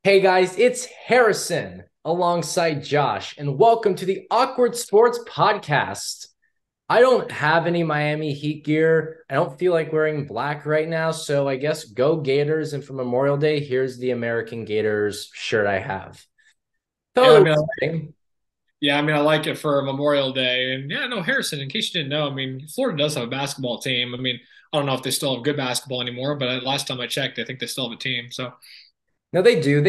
Hey guys, it's Harrison alongside Josh, and welcome to the Awkward Sports Podcast. I don't have any Miami Heat gear. I don't feel like wearing black right now, so I guess go Gators. And for Memorial Day, here's the American Gators shirt I have. Yeah, I Totally mean, kidding. I like it for Memorial Day. And yeah, no, Harrison, in case you didn't know, I mean, Florida does have a basketball team. I mean, I don't know if they still have good basketball anymore, but last time I checked, I think they still have a team. So, No, they do.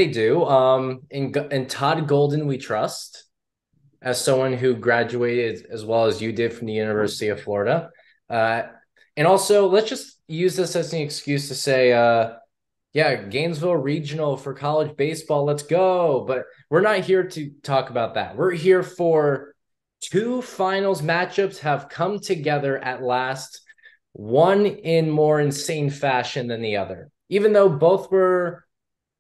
In Todd Golden, we trust as someone who graduated as well as you did from the University of Florida. Uh, and also, let's just use this as an excuse to say, yeah, Gainesville Regional for college baseball. Let's go. But we're not here to talk about that. We're here for two finals matchups have come together at last, one in more insane fashion than the other. Even though both were,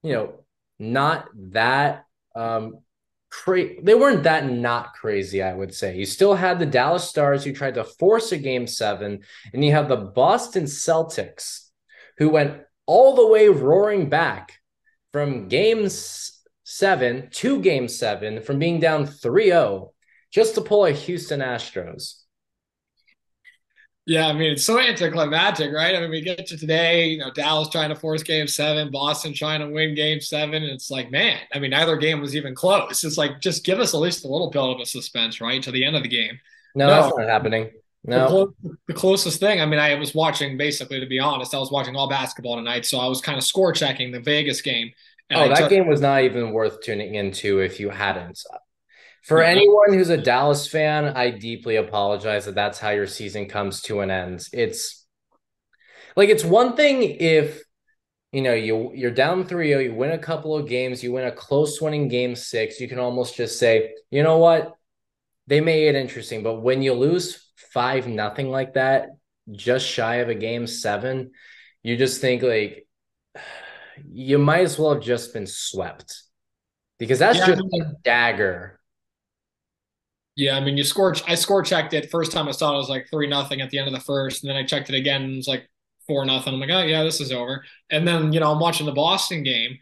you know, not that they weren't that not crazy, I would say. You still had the Dallas Stars who tried to force a game seven, and you have the Boston Celtics who went all the way roaring back from seven to game seven from being down 3-0 just to pull a Houston Astros. yeah, I mean, it's so anticlimactic, right? I mean, we get to today, Dallas trying to force game seven, Boston trying to win game seven. And it's like, man, I mean, neither game was even close. It's like, just give us at least a little bit of a suspense, right? To the end of the game. No, that's No, not happening. The No. clo the closest thing, I mean, I was watching basically, to be honest, I was watching all basketball tonight, so I was kind of score checking the Vegas game, and Oh, I that took, game was not even worth tuning into if you hadn't. For yeah, anyone who's a Dallas fan, I deeply apologize that that's how your season comes to an end. It's like it's one thing if you're down 3-0, you win a couple of games, you win a close one in game six, you can almost just say, you know what? They made it interesting. But when you lose 5-0 like that, just shy of a game seven, you just think like you might as well have just been swept because that's yeah, I just a mean, dagger. yeah, I mean, I score checked it first time I saw it, was like 3-0 at the end of the first, and then I checked it again, and it was like 4-0. I'm like, oh yeah, this is over. And then I'm watching the Boston game,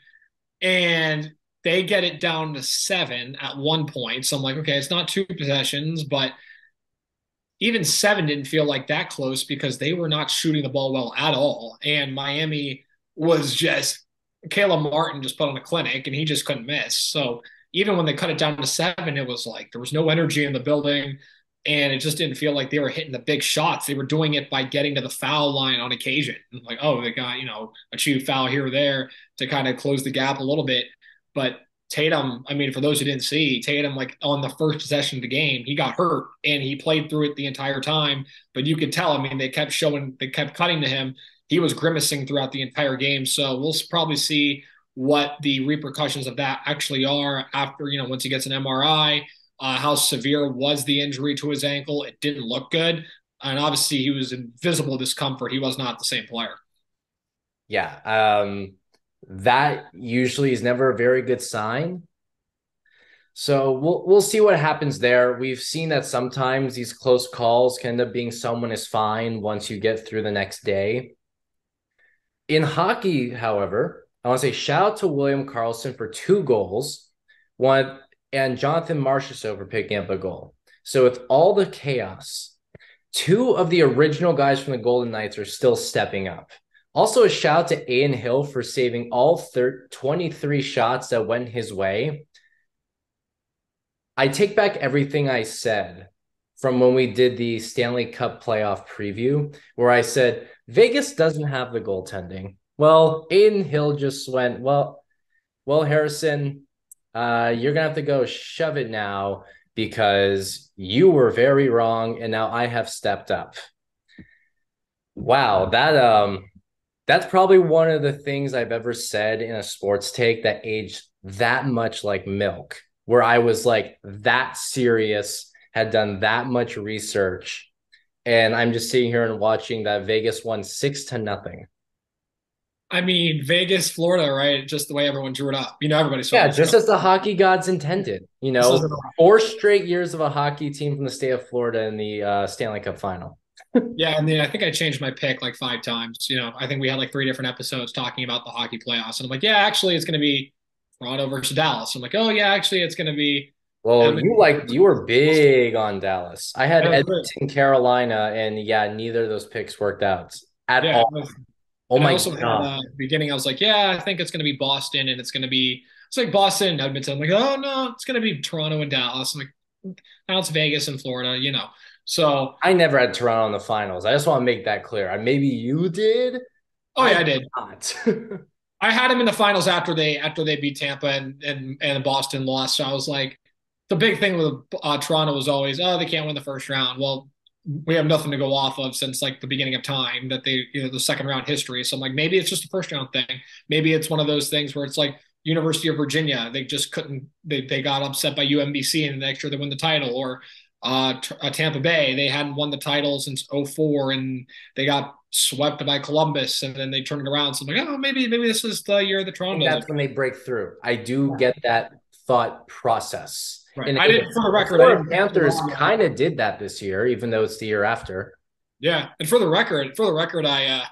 and they get it down to seven at one point, so I'm like, okay, it's not two possessions, but even seven didn't feel like that close because they were not shooting the ball well at all. And Miami was just, Caleb Martin just put on a clinic and he just couldn't miss. So even when they cut it down to seven, it was like there was no energy in the building and it just didn't feel like they were hitting the big shots. They were doing it by getting to the foul line on occasion. Like, oh, they got, a cheap foul here or there to kind of close the gap a little bit. But Tatum, I mean, for those who didn't see, Tatum, like on the first possession of the game, he got hurt and he played through it the entire time. But you could tell, I mean, they kept cutting to him. He was grimacing throughout the entire game. So we'll probably see what the repercussions of that actually are after, once he gets an MRI. How severe was the injury to his ankle? It didn't look good. And obviously, he was in visible discomfort. He was not the same player. Yeah. That usually is never a very good sign. So we'll see what happens there. We've seen that sometimes these close calls can end up being someone is fine once you get through the next day. In hockey, however, I want to say shout out to William Karlsson for two goals, one and Jonathan Marchessault for picking up a goal. So with all the chaos, two of the original guys from the Golden Knights are still stepping up. Also, a shout out to Ian Hill for saving all 23 shots that went his way. I take back everything I said from when we did the Stanley Cup playoff preview, where I said Vegas doesn't have the goaltending. Well, Aiden Hill just went, well, Harrison, you're gonna have to go shove it now because you were very wrong, and now I have stepped up. Wow, that's probably one of the things I've ever said in a sports take that aged that much like milk, where I was like that serious, had done that much research, and I'm just sitting here and watching that Vegas won 6-0. I mean, Vegas, Florida, right? Just the way everyone drew it up. Everybody saw Yeah, this just coming. as the hockey gods intended. This isn't. 4 straight years of a hockey team from the state of Florida in the Stanley Cup final. Yeah, I mean, I think I changed my pick like five times. I think we had like three different episodes talking about the hockey playoffs, and I'm like, yeah, actually, it's going to be Toronto versus Dallas. I'm like, oh yeah, actually, it's going to be Well, Edmonton. you were big on Dallas. I had I was good. Edmonton, Carolina, and yeah, neither of those picks worked out at Yeah, all. Oh and I my also had God. beginning. I was like, yeah, I think it's going to be Boston, and it's like Boston and Edmonton. I'm like, oh no, it's going to be Toronto and Dallas. I'm like, now it's Vegas and Florida, you know. So, I never had Toronto in the finals. I just want to make that clear. Maybe you did. oh I yeah, I did did. not. I had him in the finals after they beat Tampa and Boston lost. So I was like, the big thing with Toronto was always, oh, they can't win the first round. Well, we have nothing to go off of since like the beginning of time that they, the second round history. So I'm like, maybe it's just a first round thing. Maybe it's one of those things where it's like University of Virginia, they just couldn't, they got upset by UMBC and the next year they win the title, or Tampa Bay, they hadn't won the title since '04 and they got swept by Columbus and then they turned it around. So I'm like, oh, maybe this is the year that I Toronto think does it. that's when they break through. I do get that thought process. Right. And I didn't, for the the record, I Florida didn't pick Panthers Toronto. kind of did that this year, even though it's the year after. Yeah. And for the record, yeah,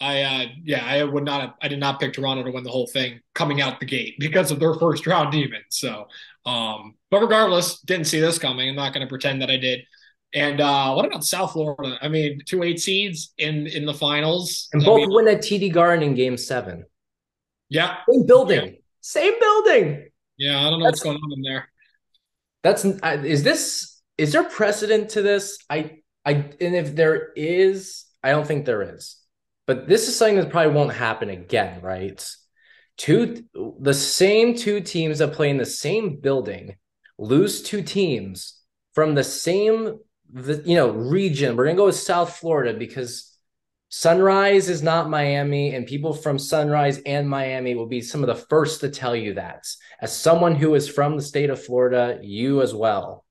I would not have, I did not pick Toronto to win the whole thing coming out the gate because of their first round demons. So, but regardless, didn't see this coming. I'm not going to pretend that I did. And what about South Florida? I mean, 2 8 seeds in the finals. And I mean, both win at TD Garden in game 7. yeah, Same yeah, building. Same building. yeah. I don't know what's That's going on in there. is there precedent to this? And if there is, I don't think there is. But this is something that probably won't happen again, right? The same two teams that play in the same building lose two teams from the same region. We're gonna go with South Florida because Sunrise is not Miami, and people from Sunrise and Miami will be some of the first to tell you that. As someone who is from the state of Florida, you as well.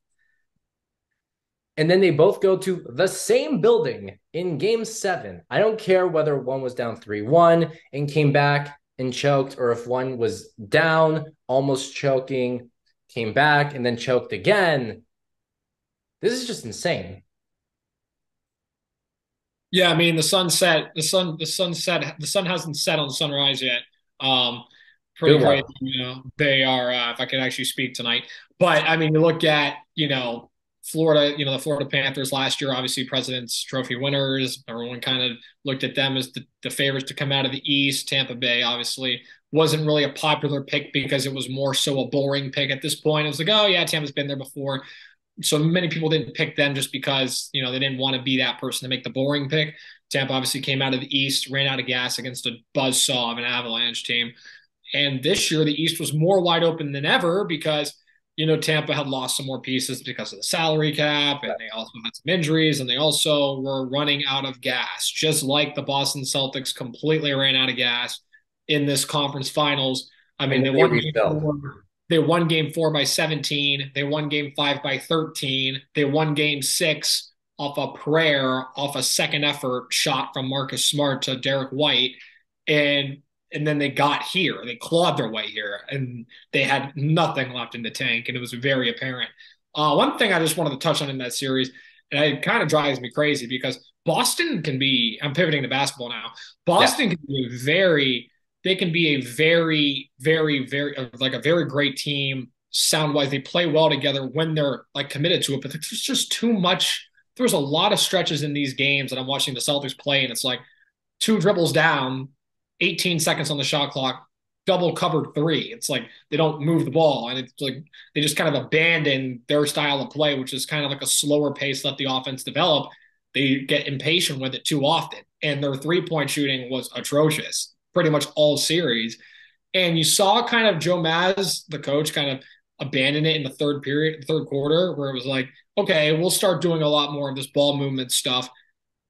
And then they both go to the same building in game 7. I don't care whether one was down 3-1 and came back and choked, or if one was down, almost choking, came back, and then choked again. This is just insane. Yeah, I mean the sun hasn't set on Sunrise yet. Pretty Good crazy. luck. You know, they are. If I could actually speak tonight, but I mean, you look at Florida. You know, the Florida Panthers last year, obviously President's Trophy winners. Everyone kind of looked at them as the favorites to come out of the East. Tampa Bay obviously wasn't really a popular pick because it was more so a boring pick at this point. It was like, oh yeah, Tampa's been there before, so many people didn't pick them just because they didn't want to be that person to make the boring pick. Tampa obviously came out of the East, ran out of gas against a buzzsaw of an Avalanche team, and this year the East was more wide open than ever because Tampa had lost some more pieces because of the salary cap, and they also had some injuries, and they also were running out of gas, just like the Boston Celtics completely ran out of gas in this conference finals. I And mean, then they they won game refilled. four. They won game 4 by 17. They won game 5 by 13. They won game 6 off a prayer, off a second effort shot from Marcus Smart to Derek White. And then they got here. They clawed their way here, and they had nothing left in the tank, and it was very apparent. One thing I just wanted to touch on in that series, and it kind of drives me crazy because Boston can be, I'm pivoting to basketball now. Yeah. Boston can be they can be a very, very, very, like a very great team sound wise. They play well together when they're like committed to it, but there's just too much. There's a lot of stretches in these games that I'm watching the Celtics play, and it's like 2 dribbles down, 18 seconds on the shot clock, double covered 3. It's like they don't move the ball, and it's like they just kind of abandon their style of play, which is kind of like a slower pace, let the offense develop. They get impatient with it too often, and their 3-point shooting was atrocious pretty much all series. And you saw kind of Joe Maz, the coach, kind of abandon it in the third quarter, where it was like, okay, we'll start doing a lot more of this ball movement stuff.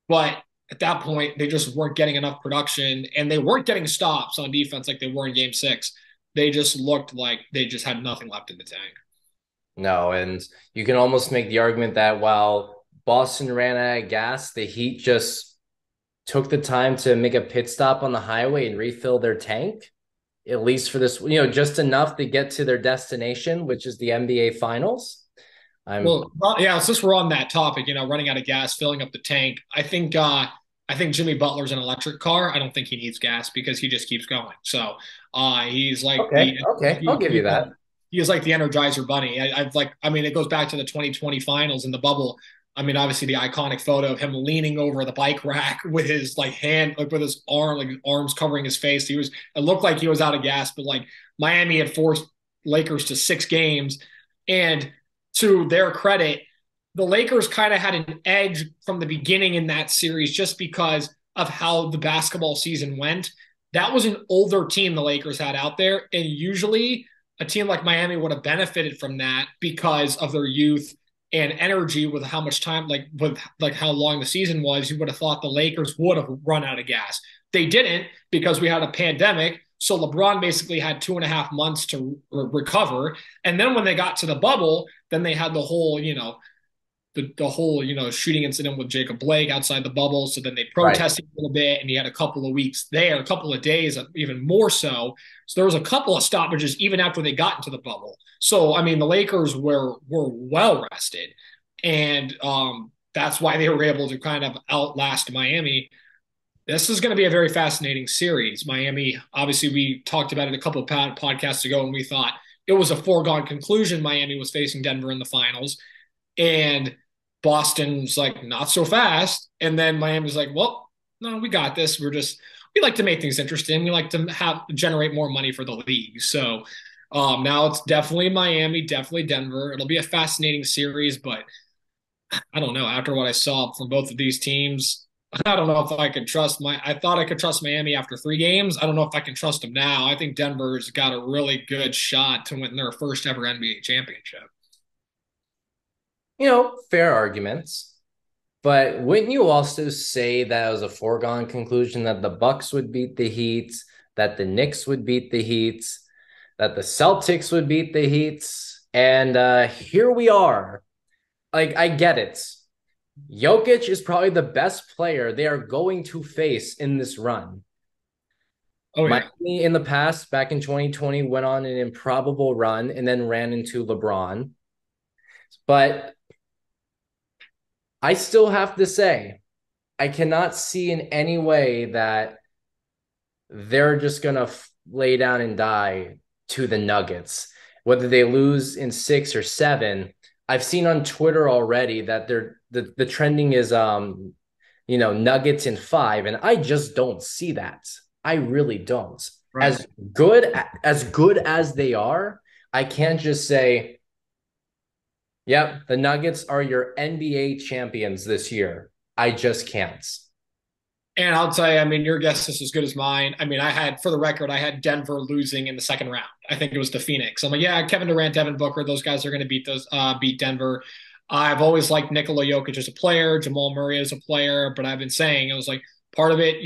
But at that point, they just weren't getting enough production, and they weren't getting stops on defense like they were in game 6. They just looked like they just had nothing left in the tank. No, and you can almost make the argument that while Boston ran out of gas, the Heat just took the time to make a pit stop on the highway and refill their tank, at least for this, just enough to get to their destination, which is the NBA Finals. I'm Well, yeah, since we're on that topic, running out of gas, filling up the tank, I think I think Jimmy Butler's an electric car. I don't think he needs gas because he just keeps going. So he's like Okay, okay, I'll give you that. he is like the Energizer Bunny. I've like, I mean, it goes back to the 2020 finals in the bubble. I mean, obviously the iconic photo of him leaning over the bike rack with his like hand, like with his arm, like arms covering his face. It looked like he was out of gas, but like Miami had forced Lakers to 6 games. And to their credit, the Lakers kind of had an edge from the beginning in that series just because of how the basketball season went. That was an older team the Lakers had out there. And usually a team like Miami would have benefited from that because of their youth and energy with how much time, like with like how long the season was. You would have thought the Lakers would have run out of gas. They didn't because we had a pandemic. So LeBron basically had 2.5 months to recover. And then when they got to the bubble, then they had the whole, the whole, shooting incident with Jacob Blake outside the bubble. So then they Right. protested a little bit, and he had a couple of weeks there, a couple of days, even more so. So there was a couple of stoppages even after they got into the bubble. So I mean, the Lakers were well rested, and that's why they were able to kind of outlast Miami. This is going to be a very fascinating series. Miami, obviously, we talked about it a couple of podcasts ago, and we thought it was a foregone conclusion. Miami was facing Denver in the finals, and Boston's like, not so fast. And then Miami's like, well, no, we got this. We like to make things interesting. We like to generate more money for the league. So now it's definitely Miami, definitely Denver. It'll be a fascinating series, but I don't know. After what I saw from both of these teams, I don't know if I could trust I thought I could trust Miami after 3 games. I don't know if I can trust them now. I think Denver's got a really good shot to win their first ever NBA championship. Fair arguments. But wouldn't you also say that it was a foregone conclusion that the Bucks would beat the Heat, that the Knicks would beat the Heat, that the Celtics would beat the Heat, and here we are. Like, I get it. Jokic is probably the best player they are going to face in this run. Oh yeah. Miami in the past, back in 2020, went on an improbable run and then ran into LeBron. But I still have to say, I cannot see in any way that they're just going to lay down and die to the Nuggets. Whether they lose in 6 or 7, I've seen on Twitter already that the trending is Nuggets in 5, and I just don't see that. I really don't. Right. As good as they are, I can't just say, yep, the Nuggets are your NBA champions this year. I just can't. And I'll tell you, I mean, your guess is as good as mine. I mean, for the record, I had Denver losing in the second round. I think it was to Phoenix. I'm like, yeah, Kevin Durant, Devin Booker, those guys are going to beat Denver. I've always liked Nikola Jokic as a player, Jamal Murray as a player, but I've been saying, I was like, part of it,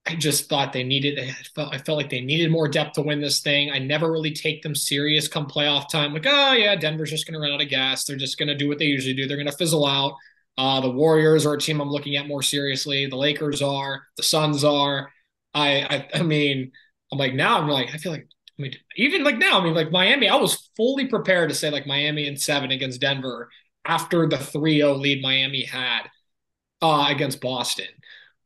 I just thought I felt like they needed more depth to win this thing. I never really take them serious come playoff time. Like, oh yeah, Denver's just going to run out of gas. They're just going to do what they usually do. They're going to fizzle out. The Warriors are a team I'm looking at more seriously. The Lakers are. The Suns are. I mean, I'm like now. I'm like I feel like. I mean, even like now. I mean, like Miami. I was fully prepared to say like Miami in 7 against Denver after the 3-0 lead Miami had against Boston.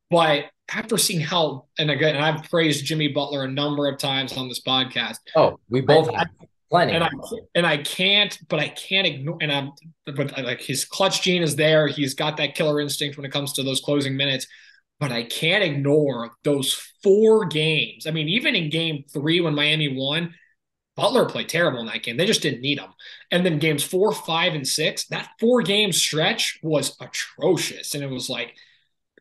But after seeing how, and again, I've praised Jimmy Butler a number of times on this podcast. Oh, we I, both have and I plenty. and I can't, but I can't ignore. But like his clutch gene is there. He's got that killer instinct when it comes to those closing minutes. But I can't ignore those 4 games. I mean, even in Game 3 when Miami won, Butler played terrible in that game. They just didn't need him. And then games 4, 5, and 6, that 4-game stretch was atrocious. And it was like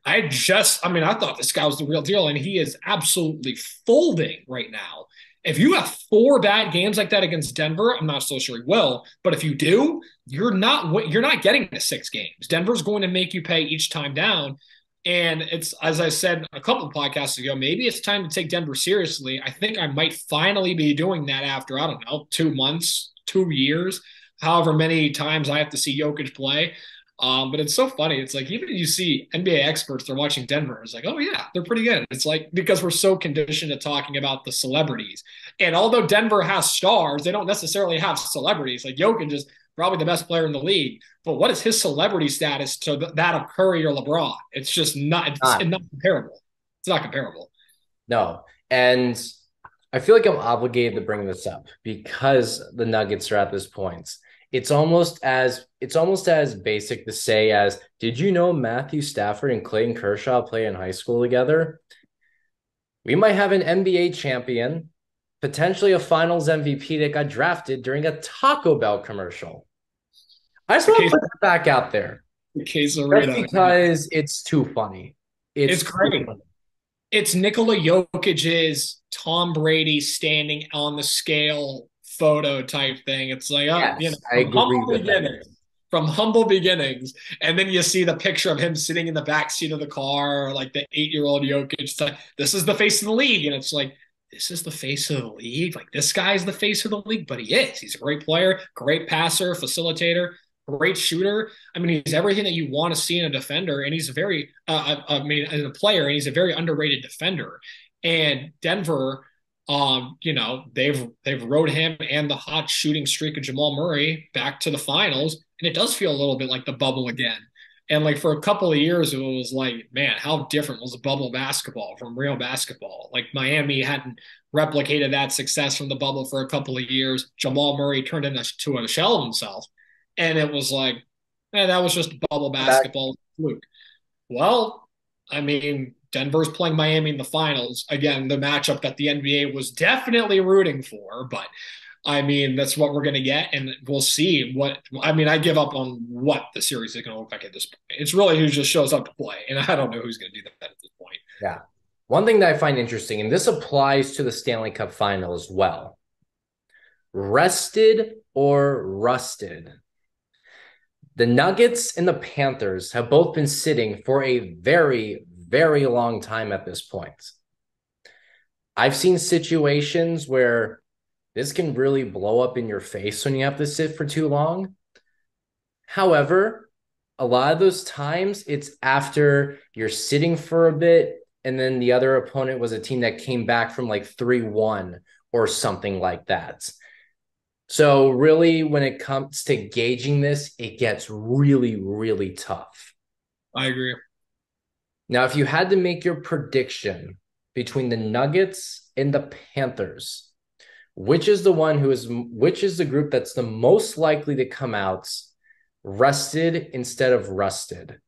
I thought this guy was the real deal, and he is absolutely folding right now. If you have 4 bad games like that against Denver, I'm not so sure he will. But if you do, you're not getting to 6 games. Denver's going to make you pay each time down. And it's, as I said a couple of podcasts ago, maybe it's time to take Denver seriously. I think I might finally be doing that after, I don't know, 2 months, 2 years, however many times I have to see Jokic play. But it's so funny. It's like even you see NBA experts, they're watching Denver. It's like, oh yeah, they're pretty good. It's like because we're so conditioned to talking about the celebrities. And although Denver has stars, they don't necessarily have celebrities. Like Jokic just probably the best player in the league. But what is his celebrity status to that of Curry or LeBron? It's just not comparable. It's not comparable. No. And I feel like I'm obligated to bring this up because the Nuggets are at this point. It's almost as basic to say as, did you know Matthew Stafford and Clayton Kershaw play in high school together? We might have an NBA champion, potentially a finals MVP that got drafted during a Taco Bell commercial. I just The want to case, put that back out there the case just arena. because it's too funny. It's It's too great. funny. It's Nikola Jokic's Tom Brady standing on the scale photo type thing. It's like, Yes, I from agree humble with that. beginnings, and then you see the picture of him sitting in the back seat of the car, like the 8-year-old Jokic. It's like, this is the face of the league, and it's like, this is the face of the league. Like, this guy's the face of the league, but he is. He's a great player, great passer, facilitator, great shooter. I mean, he's everything that you want to see in a defender, and he's a very, as a player, and he's a very underrated defender. And Denver, they've rode him and the hot shooting streak of Jamal Murray back to the finals, and it does feel a little bit like the bubble again. And like for a couple of years, it was like, man, how different was the bubble basketball from real basketball? Like Miami hadn't replicated that success from the bubble for a couple of years. Jamal Murray turned into a shell of himself, and it was like, that was just bubble Back. basketball fluke. Well, I mean, Denver's playing Miami in the finals. Again, the matchup that the NBA was definitely rooting for, but I mean, that's what we're going to get, and we'll see what. I mean, I give up on what the series is going to look like at this point. It's really who just shows up to play, and I don't know who's going to do that at this point. Yeah. One thing that I find interesting, and this applies to the Stanley Cup final as well, rested or rusted. The Nuggets and the Panthers have both been sitting for a very, very long time at this point. I've seen situations where this can really blow up in your face when you have to sit for too long. However, a lot of those times it's after you're sitting for a bit, and then the other opponent was a team that came back from like 3-1 or something like that. So really, when it comes to gauging this, it gets really, really tough. I agree. Now, if you had to make your prediction between the Nuggets and the Panthers, which is the group that's the most likely to come out rested instead of rusted?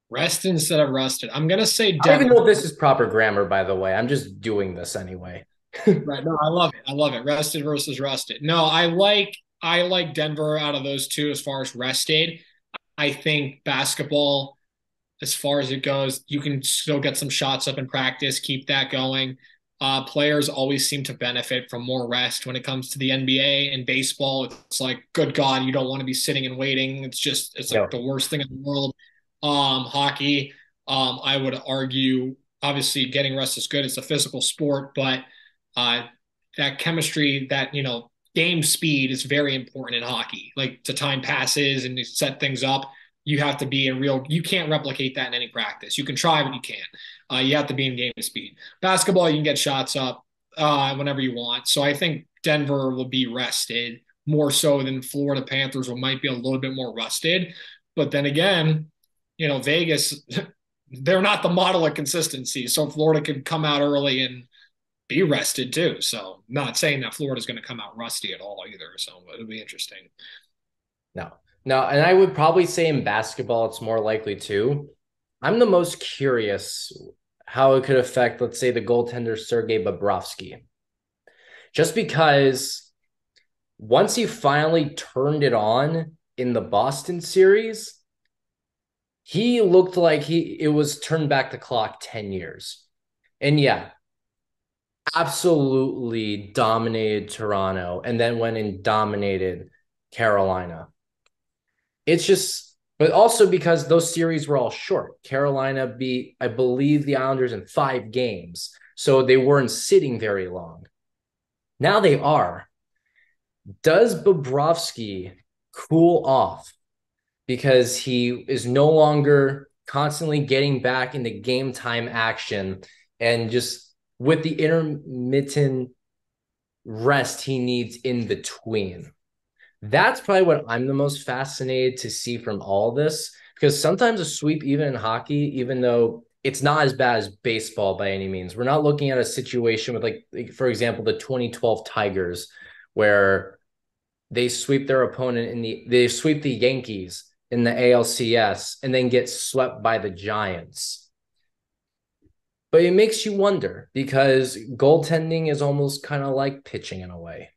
Rest instead of rusted. I'm gonna say I don't even Denver. know if this is proper grammar, by the way. I'm just doing this anyway. Right. No, I love it. I love it. Rested versus rusted. No, I like Denver out of those two as far as rested. I think basketball, as far as it goes, you can still get some shots up in practice, keep that going. Players always seem to benefit from more rest when it comes to the NBA and baseball. It's like, good God, you don't want to be sitting and waiting. It's like No. the worst thing in the world. Hockey, I would argue, obviously getting rest is good. It's a physical sport, but uh, that chemistry, that game speed is very important in hockey. Like to time passes and to set things up, you have to be in real. You can't replicate that in any practice. You can try, but you can't. You have to be in game speed. Basketball, you can get shots up whenever you want. So I think Denver will be rested more so than Florida Panthers, who might be a little bit more rusted. But then again, Vegas, they're not the model of consistency. So Florida could come out early and be rested too. So not saying that Florida's going to come out rusty at all either. So it'll be interesting. No. No, and I would probably say in basketball, it's more likely too. I'm the most curious how it could affect, let's say, the goaltender Sergei Bobrovsky. Just because once he finally turned it on in the Boston series, he looked like it was turned back the clock 10 years. And yeah, absolutely dominated Toronto and then went and dominated Carolina. It's just, but also because those series were all short. Carolina beat, I believe, the Islanders in 5 games. So they weren't sitting very long. Now they are. Does Bobrovsky cool off because he is no longer constantly getting back into game time action and just with the intermittent rest he needs in between? That's probably what I'm the most fascinated to see from all this, because sometimes a sweep, even in hockey, even though it's not as bad as baseball by any means, we're not looking at a situation with, like for example, the 2012 Tigers, where they sweep the Yankees in the ALCS and then get swept by the Giants. But it makes you wonder because goaltending is almost kind of like pitching in a way.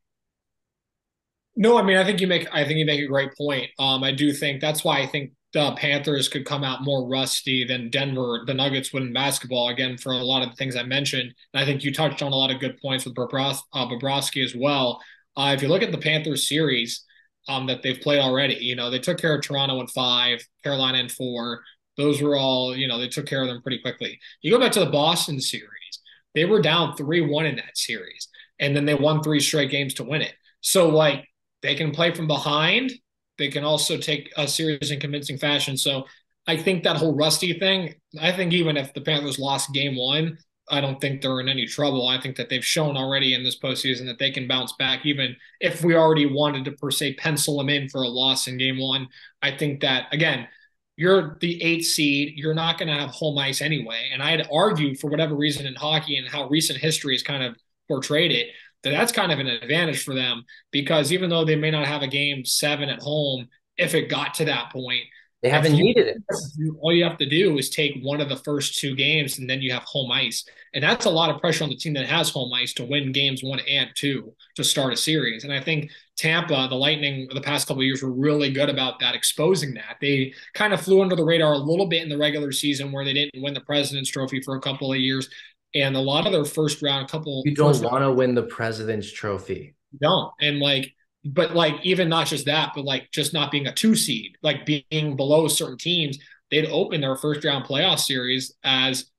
No, I mean, I think you make a great point. I do think that's why I think the Panthers could come out more rusty than Denver, the Nuggets would in basketball. Again, for a lot of the things I mentioned, and I think you touched on a lot of good points with Bobrovsky as well. If you look at the Panthers series that they've played already, they took care of Toronto in five, Carolina in four. Those were all, they took care of them pretty quickly. You go back to the Boston series, they were down 3-1 in that series, and then they won three straight games to win it. So, like, they can play from behind. They can also take a series in convincing fashion. So I think that whole rusty thing, I think even if the Panthers lost game one, I don't think they're in any trouble. I think that they've shown already in this postseason that they can bounce back, even if we already wanted to, per se, pencil them in for a loss in game one. I think that, again, you're the eighth seed. You're not going to have home ice anyway. And I'd argue, for whatever reason in hockey and how recent history has kind of portrayed it, that's kind of an advantage for them because even though they may not have a game seven at home, if it got to that point, They if haven't you needed it. all you have to do is take one of the first two games and then you have home ice. And that's a lot of pressure on the team that has home ice to win games one and two to start a series. And I think Tampa, the Lightning, the past couple of years were really good about that, exposing that. They kind of flew under the radar a little bit in the regular season where they didn't win the President's Trophy for a couple of years. And a lot of their first round, couple You don't first want to win the President's Trophy. don't. And like, but like, even not just that, but like just not being a two seed, like being below certain teams, they'd open their first round playoff series as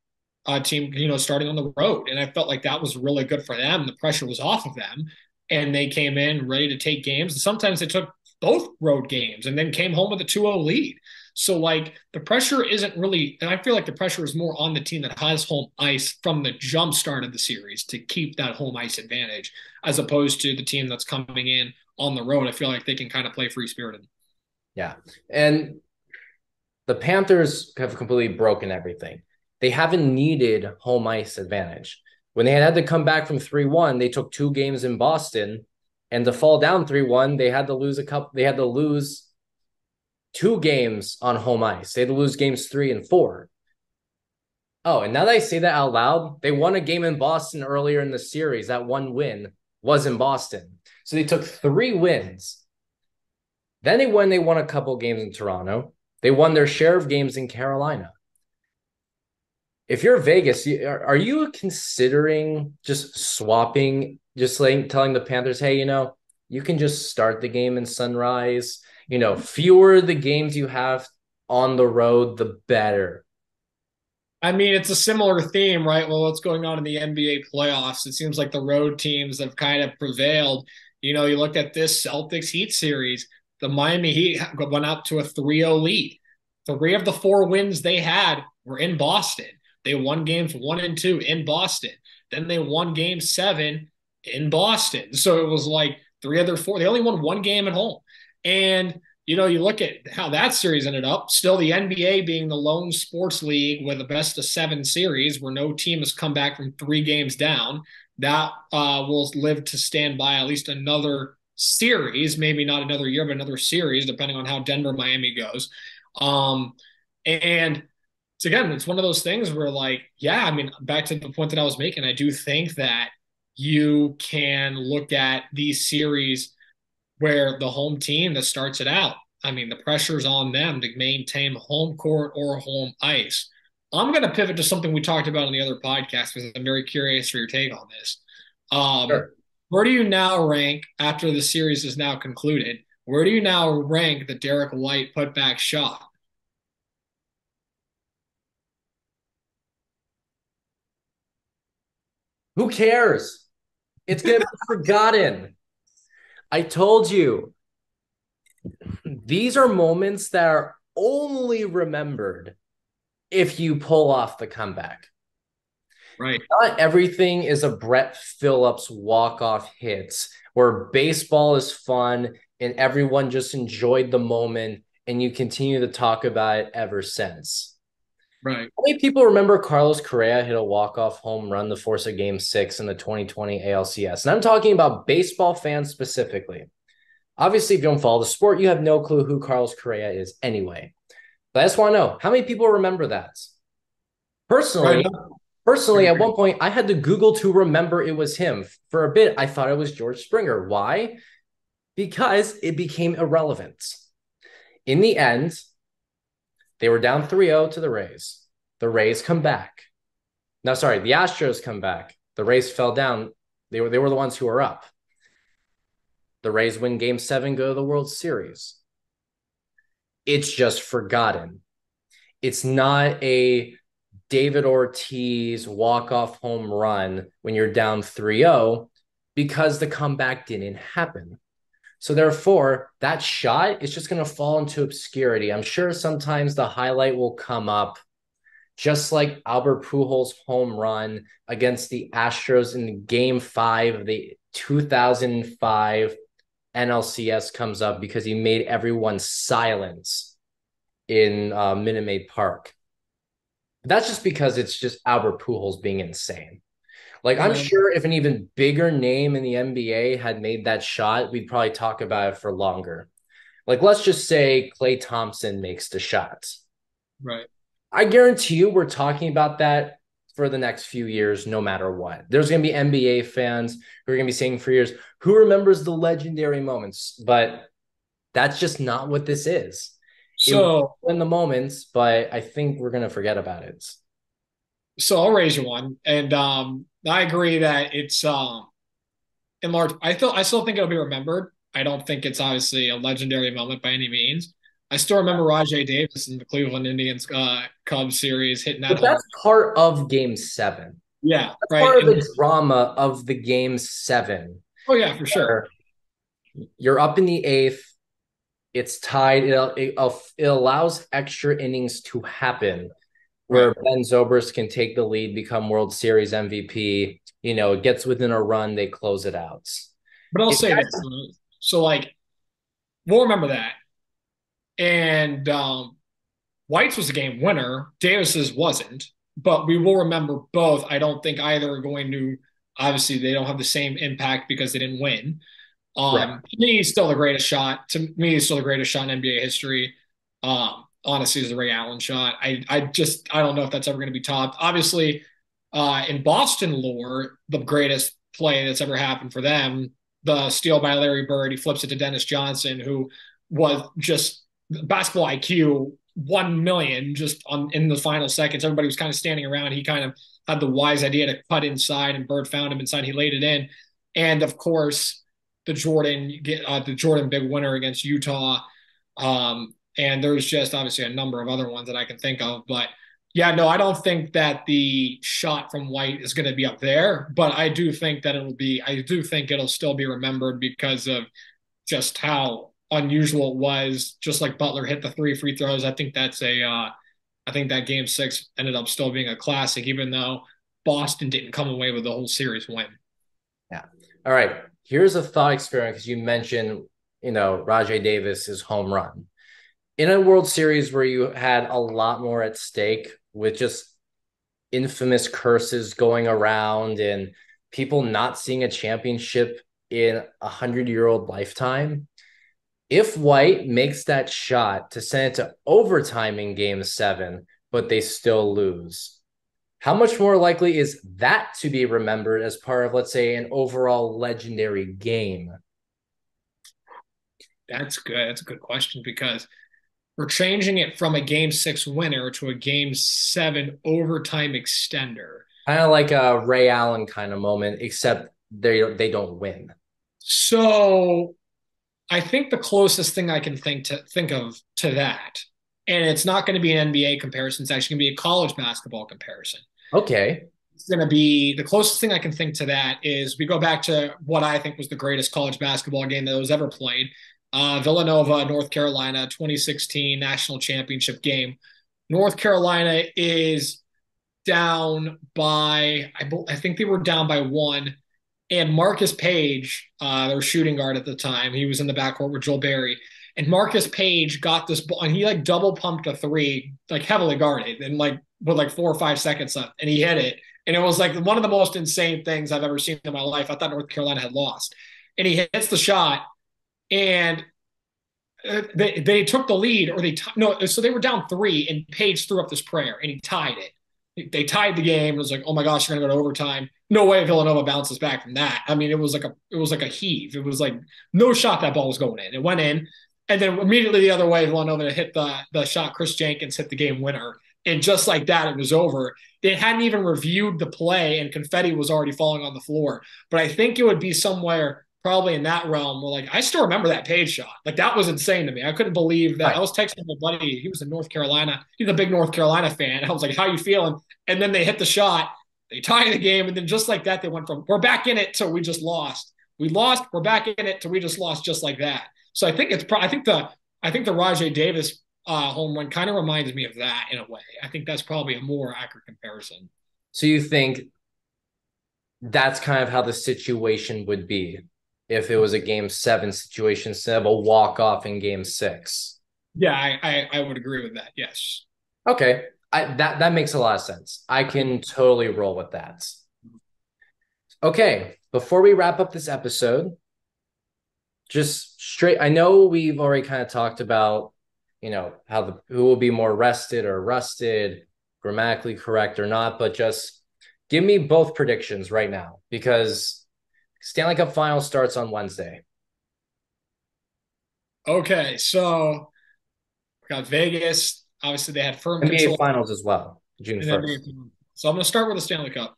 a team, starting on the road. And I felt like that was really good for them. The pressure was off of them. And they came in ready to take games. And sometimes they took both road games and then came home with a 2-0 lead. So, like, the pressure isn't really, and I feel like the pressure is more on the team that has home ice from the jump start of the series to keep that home ice advantage, as opposed to the team that's coming in on the road. I feel like they can kind of play free spirited. Yeah. And the Panthers have completely broken everything. They haven't needed home ice advantage. When they had to come back from 3-1, they took two games in Boston, and to fall down 3-1, they had to lose two games on home ice. They had to lose games 3 and 4. Oh, and now that I say that out loud, they won a game in Boston earlier in the series. That one win was in Boston. So they took 3 wins. Then they won a couple games in Toronto. They won their share of games in Carolina. If you're Vegas, are you considering just swapping, just like telling the Panthers, hey, you can just start the game in Sunrise. Fewer the games you have on the road, the better. I mean, it's a similar theme, right? Well, what's going on in the NBA playoffs? It seems like the road teams have kind of prevailed. You look at this Celtics Heat series, the Miami Heat went out to a 3-0 lead. Three of the four wins they had were in Boston. They won games one and two in Boston. Then they won game seven in Boston. So it was like three of their four. They only won one game at home. And you look at how that series ended up. Still, the NBA being the lone sports league with a best of seven series where no team has come back from three games down. That will live to stand by at least another series, maybe not another year, but another series, depending on how Denver Miami goes. Um, and so again, it's one of those things where, like, yeah, I mean, back to the point that I was making, I do think that you can look at these series where the home team that starts it out, I mean, the pressure's on them to maintain home court or home ice. I'm going to pivot to something we talked about in the other podcast because I'm very curious for your take on this. Um, Sure. where do you now rank after the series is now concluded? Where do you now rank the Derek White putback shot? Who cares? It's going to be forgotten. I told you, these are moments that are only remembered if you pull off the comeback. Right. Not everything is a Brett Phillips walk-off hits where baseball is fun and everyone just enjoyed the moment and you continue to talk about it ever since. Right. How many people remember Carlos Correa hit a walk-off home run to force a game 6 in the 2020 ALCS? And I'm talking about baseball fans specifically. Obviously, if you don't follow the sport, you have no clue who Carlos Correa is anyway. But I just want to know, how many people remember that? Right. Personally, No, I personally, at agree. one point, I had to Google to remember it was him. For a bit, I thought it was George Springer. Why? Because it became irrelevant. In the end, they were down 3-0 to the Rays. The Rays come back. No, sorry, the Astros come back. The Rays fell down. They were the ones who were up. The Rays win game 7, go to the World Series. It's just forgotten. It's not a David Ortiz walk-off home run when you're down 3-0 because the comeback didn't happen. So therefore, that shot is just going to fall into obscurity. I'm sure sometimes the highlight will come up, just like Albert Pujols' home run against the Astros in game 5 of the 2005 NLCS comes up because he made everyone silence in Minute Maid Park. That's just because it's just Albert Pujols being insane. Like, I'm Yeah. sure if an even bigger name in the NBA had made that shot, we'd probably talk about it for longer. Like, let's just say Klay Thompson makes the shot. Right. I guarantee you we're talking about that for the next few years, no matter what. There's going to be NBA fans who are going to be saying for years, who remembers the legendary moments? But that's just not what this is. It was So, in the moments, but I think we're going to forget about it. I'll raise you one, and I agree that it's in large. I still think it'll be remembered. I don't think it's obviously a legendary moment by any means. I still remember Rajay Davis in the Cleveland Indians Cubs series hitting that But home. that's part of game 7. Yeah, That's right. part of And the drama of the game 7. oh yeah, for sure. Where you're up in the 8th, it's tied. It allows extra innings to happen Right. where Ben Zobrist can take the lead, become World Series MVP. It gets within a run, they close it out. But I'll If say this. So like we'll remember that. And White's was a game winner. Davis's wasn't, but we will remember both. I don't think either are going to. Obviously, they don't have the same impact because they didn't win. Right. To me, he's still the greatest shot. To me, he's still the greatest shot in NBA history. Honestly, is the Ray Allen shot. I don't know if that's ever going to be topped. Obviously, in Boston lore, the greatest play that's ever happened for them, the steal by Larry Bird. He flips it to Dennis Johnson, who was just basketball IQ 1 million just on in the final seconds. Everybody was kind of standing around. He kind of had the wise idea to cut inside, and Bird found him inside. He laid it in, and of course the Jordan big winner against Utah. And there's just obviously a number of other ones that I can think of, but yeah, no, I don't think that the shot from White is going to be up there, but I do think it'll still be remembered because of just how unusual it was. Just like Butler hit the 3 free throws. I think that game 6 ended up still being a classic, even though Boston didn't come away with the whole series win. Yeah. All right. Here's a thought experiment because you mentioned, Rajay Davis's home run. In a World Series where you had a lot more at stake with just infamous curses going around and people not seeing a championship in 100-year-old lifetime, if White makes that shot to send it to overtime in game 7, but they still lose, how much more likely is that to be remembered as part of, let's say, an overall legendary game? That's good. That's a good question because we're changing it from a game 6 winner to a game 7 overtime extender. Kind of like a Ray Allen kind of moment, except they don't win. So I think the closest thing I can think of to that, and it's not going to be an NBA comparison, it's actually going to be a college basketball comparison. Okay. It's going to be the closest thing I can think to that is we go back to what I think was the greatest college basketball game that was ever played. Villanova, North Carolina, 2016 national championship game. North Carolina is down by, I think they were down by one. and Marcus Page, their shooting guard at the time, he was in the backcourt with Joel Berry. And Marcus Page got this ball and he like double pumped a three, like heavily guarded, and like with like 4 or 5 seconds left, and he hit it. And it was like one of the most insane things I've ever seen in my life. I thought North Carolina had lost. And he hits the shot, and they took the lead, or no, so they were down three, and Page threw up this prayer, and he tied it. They tied the game. It was like, oh my gosh, they're gonna go to overtime. No way Villanova bounces back from that. I mean, it was like a heave. It was like no shot that ball was going in. It went in, and then immediately the other way, Villanova hit the shot. Chris Jenkins hit the game winner, and just like that, it was over. They hadn't even reviewed the play, and confetti was already falling on the floor. But I think it would be somewhere probably in that realm where, like, I still remember that Page shot. Like, that was insane to me. I couldn't believe that. Right. I was texting my buddy. He was in North Carolina. He's a big North Carolina fan. I was like, how you feeling? And then they hit the shot. They tie the game. And then just like that, they went from, we're back in it till we just lost. We lost. We're back in it till we just lost, just like that. So I think the Rajay Davis home run kind of reminds me of that in a way. I think that's probably a more accurate comparison. So you think that's kind of how the situation would be if it was a game 7 situation instead of a walk-off in game 6? Yeah, I would agree with that. Yes. Okay. That makes a lot of sense. I can totally roll with that. Okay, before we wrap up this episode, just straight, I know we've already kind of talked about, who will be more rested or rusted, grammatically correct or not, but just give me both predictions right now, because Stanley Cup Final starts on Wednesday. Okay, so we got Vegas. Obviously, they had firm NBA control Finals as well, June in NBA. 1st. So I'm going to start with the Stanley Cup.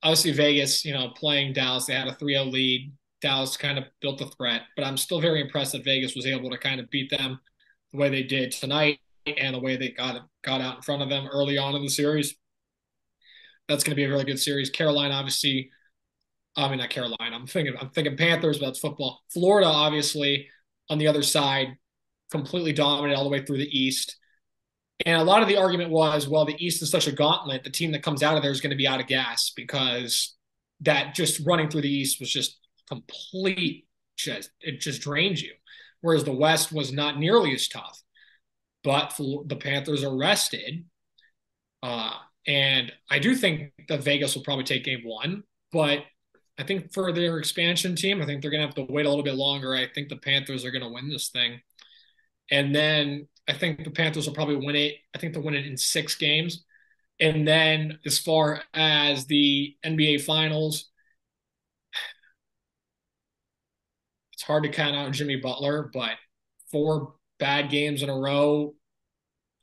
Obviously, Vegas, playing Dallas, they had a 3-0 lead. Dallas kind of built the threat, but I'm still very impressed that Vegas was able to kind of beat them the way they did tonight and the way they got out in front of them early on in the series. That's going to be a really good series. Carolina, obviously, I mean not Carolina. I'm thinking Panthers, but that's football. Florida, obviously, on the other side, completely dominated all the way through the East. And a lot of the argument was, well, the East is such a gauntlet. The team that comes out of there is going to be out of gas because that just running through the East was just complete. It just drains you. Whereas the West was not nearly as tough. But the Panthers are rested. And I do think that Vegas will probably take game 1. But I think for their expansion team, I think they're going to have to wait a little bit longer. I think the Panthers are going to win this thing. And then I think the Panthers will probably win it. I think they'll win it in 6 games. And then as far as the NBA Finals, it's hard to count out Jimmy Butler, but 4 bad games in a row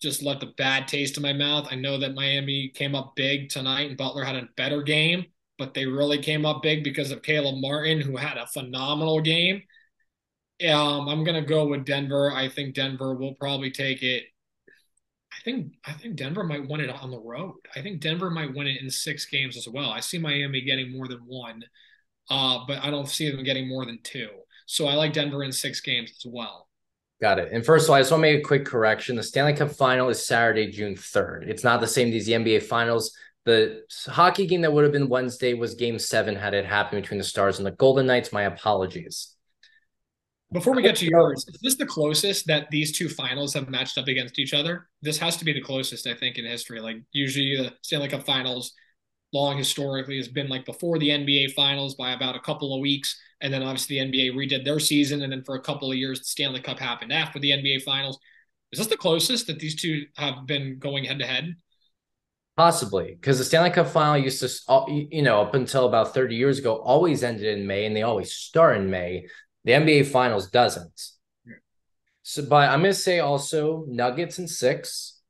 just left a bad taste in my mouth. I know that Miami came up big tonight and Butler had a better game, but they really came up big because of Caleb Martin, who had a phenomenal game. I'm gonna go with Denver. I think Denver will probably take it. I think Denver might win it on the road. I think Denver might win it in 6 games as well. I see Miami getting more than 1, but I don't see them getting more than 2. So I like Denver in 6 games as well. Got it. And first of all, I just want to make a quick correction. The Stanley Cup Final is Saturday, June 3rd. It's not the same as the NBA Finals. The hockey game that would have been Wednesday was game 7 had it happened between the Stars and the Golden Knights. My apologies. Before we get to yours, is this the closest that these 2 finals have matched up against each other? This has to be the closest, I think, in history. Like, usually the Stanley Cup Finals, long historically, has been like before the NBA Finals by about a couple of weeks. And then obviously the NBA redid their season. And then for a couple of years, the Stanley Cup happened after the NBA Finals. Is this the closest that these 2 have been going head to head? Possibly, because the Stanley Cup Final used to, up until about 30 years ago, always ended in May, and they always start in May. The NBA Finals doesn't. So, but I'm going to say also Nuggets in 6.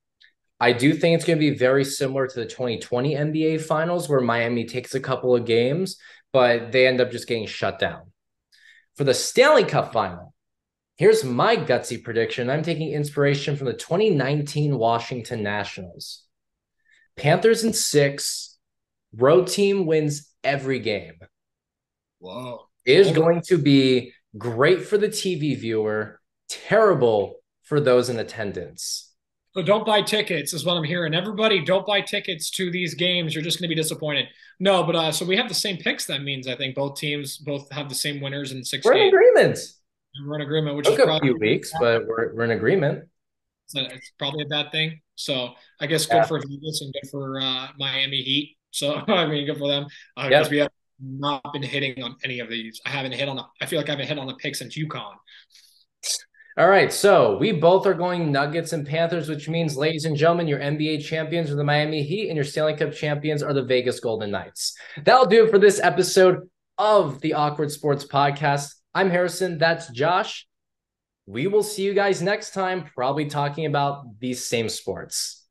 I do think it's going to be very similar to the 2020 NBA Finals, where Miami takes a couple of games, but they end up just getting shut down. For the Stanley Cup Final, here's my gutsy prediction. I'm taking inspiration from the 2019 Washington Nationals. Panthers in 6. Road team wins every game. Whoa. It is going to be great for the TV viewer, terrible for those in attendance. So don't buy tickets is what I'm hearing. Everybody, don't buy tickets to these games. You're just going to be disappointed. No, but so we have the same picks. That means I think both teams both have the same winners in six We're in games. agreement. We're in agreement, which is Took a few probably weeks, but we're in agreement. it's probably a bad thing. So I guess Yeah. good for Vegas and good for Miami Heat. So I mean, good for them because Yep. we have not been hitting on any of these. I haven't hit on a. I feel like I haven't hit on a pick since UConn. All right, so we both are going Nuggets and Panthers, which means, ladies and gentlemen, your NBA champions are the Miami Heat and your Stanley Cup champions are the Vegas Golden Knights. That'll do it for this episode of the Awkward Sports Podcast. I'm Harrison. That's Josh. We will see you guys next time, probably talking about these same sports.